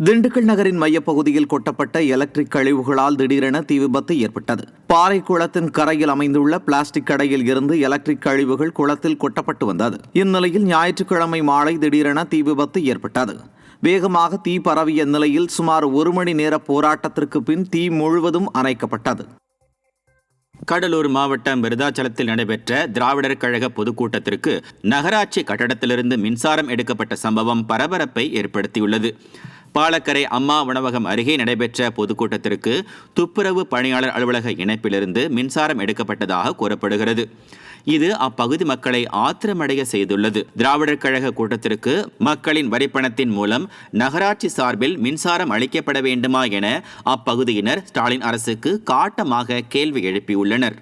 திண்டுக்கல் நகரின் மையப்பகுதியில் கொட்டப்பட்ட எலக்ட்ரிக் கழிவுகளால் திடீரென தீ விபத்து ஏற்பட்டது. பாறை குளத்தின் கரையில் அமைந்துள்ள பிளாஸ்டிக் கடையில் இருந்து எலக்ட்ரிக் கழிவுகள் குளத்தில் கொட்டப்பட்டு வந்தது. இந்நிலையில் ஞாயிற்றுக்கிழமை மாலை திடீரென தீ விபத்து ஏற்பட்டது. வேகமாக தீ பரவிய நிலையில் சுமார் 1 மணி நேர போராட்டத்திற்கு பின் தீ முழுவதும் அணைக்கப்பட்டது. கடலூர் மாவட்டம் விருதாச்சலத்தில் நடைபெற்ற திராவிடர் கழக பொதுக்கூட்டத்திற்கு நகராட்சி கட்டடத்திலிருந்து மின்சாரம் எடுக்கப்பட்ட சம்பவம் பரபரப்பை ஏற்படுத்தியுள்ளது. பாலக்கரை அம்மா உணவகம் அருகே நடைபெற்ற பொதுக்கூட்டத்திற்கு துப்புரவு பணியாளர் அலுவலக இணைப்பிலிருந்து மின்சாரம் எடுக்கப்பட்டதாக கூறப்படுகிறது. இது அப்பகுதி மக்களை ஆத்திரமடைய செய்துள்ளது. திராவிடர் கழக கூட்டத்திற்கு மக்களின் வரிப்பணத்தின் மூலம் நகராட்சி சார்பில் மின்சாரம் அளிக்கப்பட வேண்டுமா என அப்பகுதியினர் ஸ்டாலின் அரசுக்கு காட்டமாக கேள்வி எழுப்பியுள்ளனர்.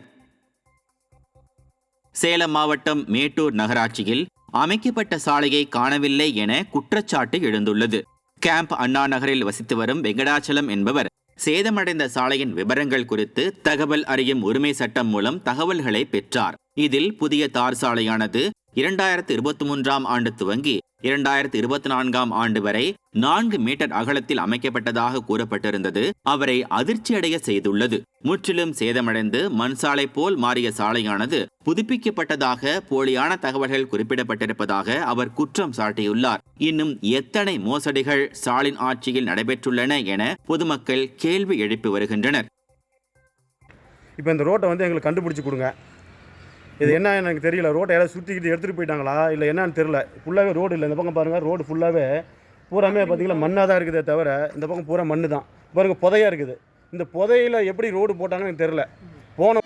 சேலம் மாவட்டம் மேட்டூர் நகராட்சியில் அமைக்கப்பட்ட சாலையை காணவில்லை என குற்றச்சாட்டு எழுந்துள்ளது. கேம்ப் அண்ணா நகரில் வசித்து வரும் வெங்கடாச்சலம் என்பவர் சேதமடைந்த சாலையின் விவரங்கள் குறித்து தகவல் அறியும் உரிமை சட்டம் மூலம் தகவல்களை பெற்றார். இதில் புதிய தார் சாலையானது 2023ஆம் ஆண்டு துவங்கி 2024ஆம் ஆண்டு வரை 4 மீட்டர் அகலத்தில் அமைக்கப்பட்டதாக கூறப்பட்டிருந்தது அவரை அதிர்ச்சியடைய செய்துள்ளது. முற்றிலும் சேதமடைந்து மண் சாலை போல் மாறிய சாலையானது புதுப்பிக்கப்பட்டதாக போலியான தகவல்கள் குறிப்பிடப்பட்டிருப்பதாக அவர் குற்றம் சாட்டியுள்ளார். இன்னும் எத்தனை மோசடிகள் ஸ்டாலின் ஆட்சியில் நடைபெற்றுள்ளன என பொதுமக்கள் கேள்வி எழுப்பி வருகின்றனர். இப்போ இந்த ரோட்டை எங்களுக்கு கண்டுபிடிச்சி கொடுங்க. இது என்ன எனக்கு தெரியல. ரோட்டை யாராவது சுற்றிக்கிட்டு எடுத்துகிட்டு போயிட்டாங்களா இல்லை என்னன்னு தெரியல. ஃபுல்லாகவே ரோடு இல்லை. இந்த பக்கம் பாருங்கள், ரோடு ஃபுல்லாகவே பூராமே பார்த்தீங்கன்னா மண்ணாக தான் இருக்குதே தவிர இந்த பக்கம் பூரா மண்ணு தான். பாருங்கள், புதையாக இருக்குது. இந்த புதையில் எப்படி ரோடு போட்டாங்கன்னு எனக்கு தெரியல. போன